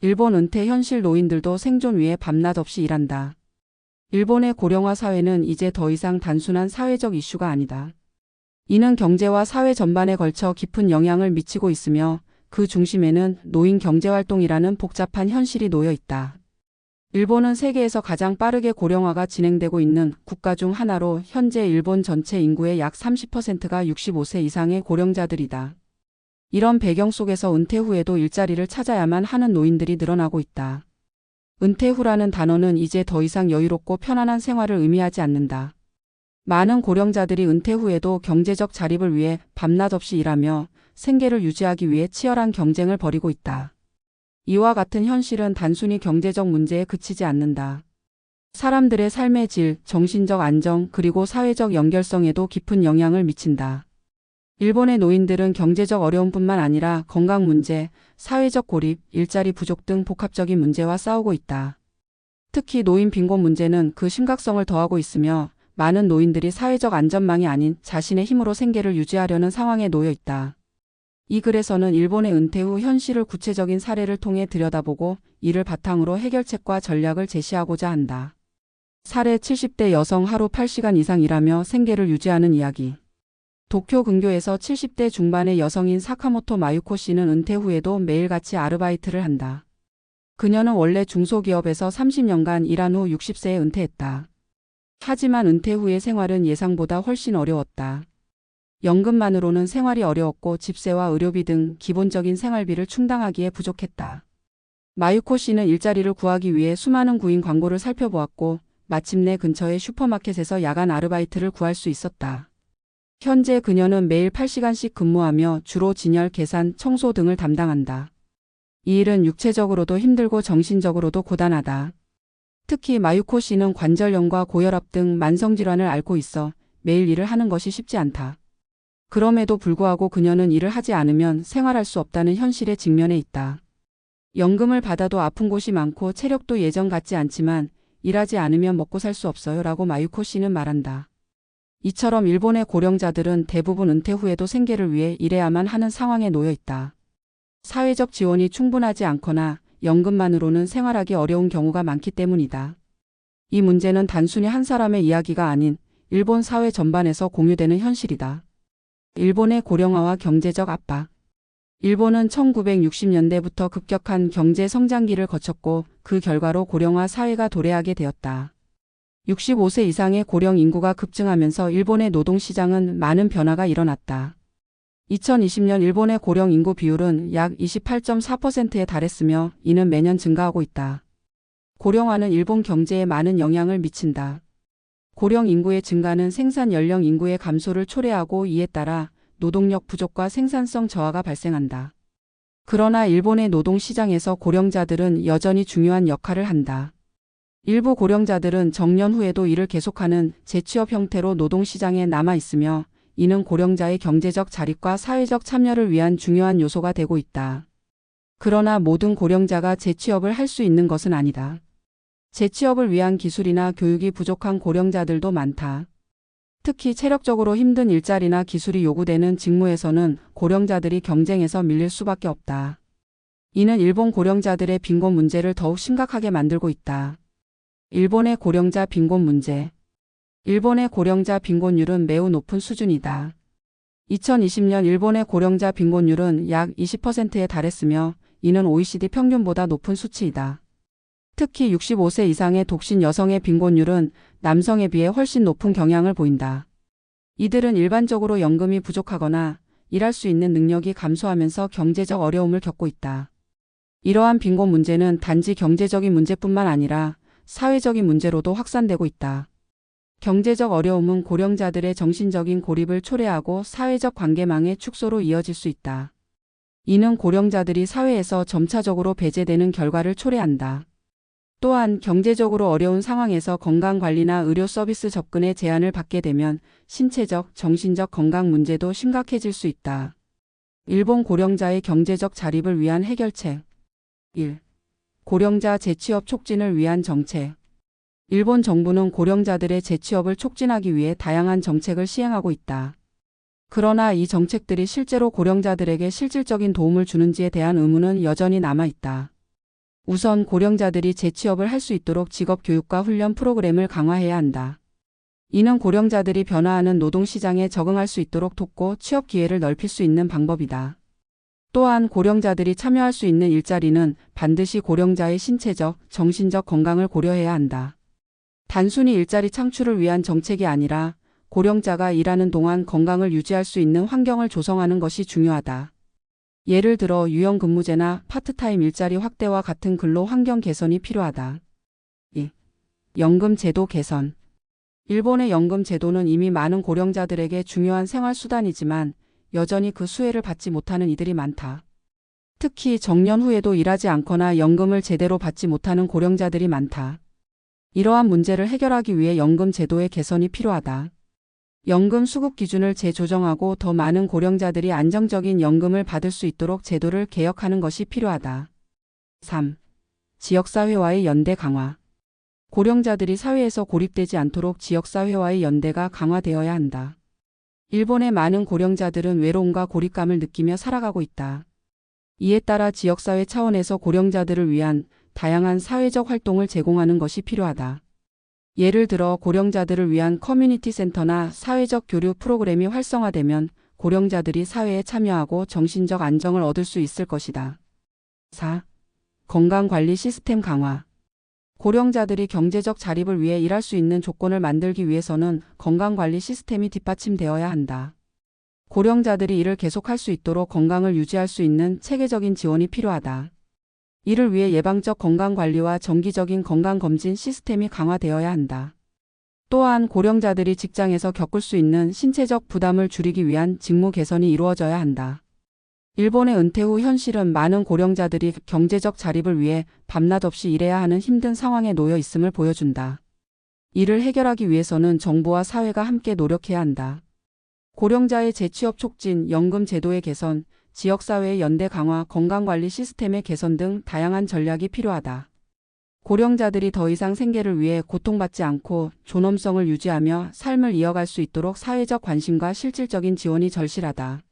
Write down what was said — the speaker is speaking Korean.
일본 은퇴 현실 노인들도 생존 위해 밤낮 없이 일한다. 일본의 고령화 사회는 이제 더 이상 단순한 사회적 이슈가 아니다. 이는 경제와 사회 전반에 걸쳐 깊은 영향을 미치고 있으며 그 중심에는 노인 경제활동이라는 복잡한 현실이 놓여 있다. 일본은 세계에서 가장 빠르게 고령화가 진행되고 있는 국가 중 하나로 현재 일본 전체 인구의 약 30%가 65세 이상의 고령자들이다. 이런 배경 속에서 은퇴 후에도 일자리를 찾아야만 하는 노인들이 늘어나고 있다. 은퇴 후라는 단어는 이제 더 이상 여유롭고 편안한 생활을 의미하지 않는다. 많은 고령자들이 은퇴 후에도 경제적 자립을 위해 밤낮 없이 일하며 생계를 유지하기 위해 치열한 경쟁을 벌이고 있다. 이와 같은 현실은 단순히 경제적 문제에 그치지 않는다. 사람들의 삶의 질, 정신적 안정, 그리고 사회적 연결성에도 깊은 영향을 미친다. 일본의 노인들은 경제적 어려움뿐만 아니라 건강 문제, 사회적 고립, 일자리 부족 등 복합적인 문제와 싸우고 있다. 특히 노인 빈곤 문제는 그 심각성을 더하고 있으며 많은 노인들이 사회적 안전망이 아닌 자신의 힘으로 생계를 유지하려는 상황에 놓여 있다. 이 글에서는 일본의 은퇴 후 현실을 구체적인 사례를 통해 들여다보고 이를 바탕으로 해결책과 전략을 제시하고자 한다. 사례 70대 여성 하루 8시간 이상 일하며 생계를 유지하는 이야기. 도쿄 근교에서 70대 중반의 여성인 사카모토 마유코 씨는 은퇴 후에도 매일같이 아르바이트를 한다. 그녀는 원래 중소기업에서 30년간 일한 후 60세에 은퇴했다. 하지만 은퇴 후의 생활은 예상보다 훨씬 어려웠다. 연금만으로는 생활이 어려웠고 집세와 의료비 등 기본적인 생활비를 충당하기에 부족했다. 마유코 씨는 일자리를 구하기 위해 수많은 구인 광고를 살펴보았고 마침내 근처의 슈퍼마켓에서 야간 아르바이트를 구할 수 있었다. 현재 그녀는 매일 8시간씩 근무하며 주로 진열, 계산, 청소 등을 담당한다. 이 일은 육체적으로도 힘들고 정신적으로도 고단하다. 특히 마유코 씨는 관절염과 고혈압 등 만성질환을 앓고 있어 매일 일을 하는 것이 쉽지 않다. 그럼에도 불구하고 그녀는 일을 하지 않으면 생활할 수 없다는 현실에 직면해 있다. 연금을 받아도 아픈 곳이 많고 체력도 예전 같지 않지만 일하지 않으면 먹고 살 수 없어요 라고 마유코 씨는 말한다. 이처럼 일본의 고령자들은 대부분 은퇴 후에도 생계를 위해 일해야만 하는 상황에 놓여 있다. 사회적 지원이 충분하지 않거나 연금만으로는 생활하기 어려운 경우가 많기 때문이다. 이 문제는 단순히 한 사람의 이야기가 아닌 일본 사회 전반에서 공유되는 현실이다. 일본의 고령화와 경제적 압박. 일본은 1960년대부터 급격한 경제 성장기를 거쳤고 그 결과로 고령화 사회가 도래하게 되었다. 65세 이상의 고령 인구가 급증하면서 일본의 노동시장은 많은 변화가 일어났다. 2020년 일본의 고령 인구 비율은 약 28.4%에 달했으며 이는 매년 증가하고 있다. 고령화는 일본 경제에 많은 영향을 미친다. 고령 인구의 증가는 생산 연령 인구의 감소를 초래하고 이에 따라 노동력 부족과 생산성 저하가 발생한다. 그러나 일본의 노동시장에서 고령자들은 여전히 중요한 역할을 한다. 일부 고령자들은 정년 후에도 일을 계속하는 재취업 형태로 노동시장에 남아 있으며 이는 고령자의 경제적 자립과 사회적 참여를 위한 중요한 요소가 되고 있다. 그러나 모든 고령자가 재취업을 할 수 있는 것은 아니다. 재취업을 위한 기술이나 교육이 부족한 고령자들도 많다. 특히 체력적으로 힘든 일자리나 기술이 요구되는 직무에서는 고령자들이 경쟁에서 밀릴 수밖에 없다. 이는 일본 고령자들의 빈곤 문제를 더욱 심각하게 만들고 있다. 일본의 고령자 빈곤 문제. 일본의 고령자 빈곤율은 매우 높은 수준이다. 2020년 일본의 고령자 빈곤율은 약 20%에 달했으며 이는 OECD 평균보다 높은 수치이다. 특히 65세 이상의 독신 여성의 빈곤율은 남성에 비해 훨씬 높은 경향을 보인다. 이들은 일반적으로 연금이 부족하거나 일할 수 있는 능력이 감소하면서 경제적 어려움을 겪고 있다. 이러한 빈곤 문제는 단지 경제적인 문제뿐만 아니라 사회적인 문제로도 확산되고 있다. 경제적 어려움은 고령자들의 정신적인 고립을 초래하고 사회적 관계망의 축소로 이어질 수 있다. 이는 고령자들이 사회에서 점차적으로 배제되는 결과를 초래한다. 또한 경제적으로 어려운 상황에서 건강관리나 의료 서비스 접근에 제한을 받게 되면 신체적, 정신적 건강 문제도 심각해질 수 있다. 일본 고령자의 경제적 자립을 위한 해결책. 1. 고령자 재취업 촉진을 위한 정책. 일본 정부는 고령자들의 재취업을 촉진하기 위해 다양한 정책을 시행하고 있다. 그러나 이 정책들이 실제로 고령자들에게 실질적인 도움을 주는지에 대한 의문은 여전히 남아 있다. 우선 고령자들이 재취업을 할 수 있도록 직업 교육과 훈련 프로그램을 강화해야 한다. 이는 고령자들이 변화하는 노동시장에 적응할 수 있도록 돕고 취업 기회를 넓힐 수 있는 방법이다. 또한 고령자들이 참여할 수 있는 일자리는 반드시 고령자의 신체적, 정신적 건강을 고려해야 한다. 단순히 일자리 창출을 위한 정책이 아니라 고령자가 일하는 동안 건강을 유지할 수 있는 환경을 조성하는 것이 중요하다. 예를 들어 유연근무제나 파트타임 일자리 확대와 같은 근로 환경 개선이 필요하다. 2. 연금 제도 개선. 일본의 연금 제도는 이미 많은 고령자들에게 중요한 생활 수단이지만 여전히 그 수혜를 받지 못하는 이들이 많다. 특히 정년 후에도 일하지 않거나 연금을 제대로 받지 못하는 고령자들이 많다. 이러한 문제를 해결하기 위해 연금 제도의 개선이 필요하다. 연금 수급 기준을 재조정하고 더 많은 고령자들이 안정적인 연금을 받을 수 있도록 제도를 개혁하는 것이 필요하다. 3. 지역사회와의 연대 강화. 고령자들이 사회에서 고립되지 않도록 지역사회와의 연대가 강화되어야 한다. 일본의 많은 고령자들은 외로움과 고립감을 느끼며 살아가고 있다. 이에 따라 지역사회 차원에서 고령자들을 위한 다양한 사회적 활동을 제공하는 것이 필요하다. 예를 들어 고령자들을 위한 커뮤니티 센터나 사회적 교류 프로그램이 활성화되면 고령자들이 사회에 참여하고 정신적 안정을 얻을 수 있을 것이다. 4. 건강관리 시스템 강화. 고령자들이 경제적 자립을 위해 일할 수 있는 조건을 만들기 위해서는 건강관리 시스템이 뒷받침되어야 한다. 고령자들이 일을 계속할 수 있도록 건강을 유지할 수 있는 체계적인 지원이 필요하다. 이를 위해 예방적 건강관리와 정기적인 건강검진 시스템이 강화되어야 한다. 또한 고령자들이 직장에서 겪을 수 있는 신체적 부담을 줄이기 위한 직무 개선이 이루어져야 한다. 일본의 은퇴 후 현실은 많은 고령자들이 경제적 자립을 위해 밤낮 없이 일해야 하는 힘든 상황에 놓여 있음을 보여준다. 이를 해결하기 위해서는 정부와 사회가 함께 노력해야 한다. 고령자의 재취업 촉진, 연금 제도의 개선, 지역사회의 연대 강화, 건강관리 시스템의 개선 등 다양한 전략이 필요하다. 고령자들이 더 이상 생계를 위해 고통받지 않고 존엄성을 유지하며 삶을 이어갈 수 있도록 사회적 관심과 실질적인 지원이 절실하다.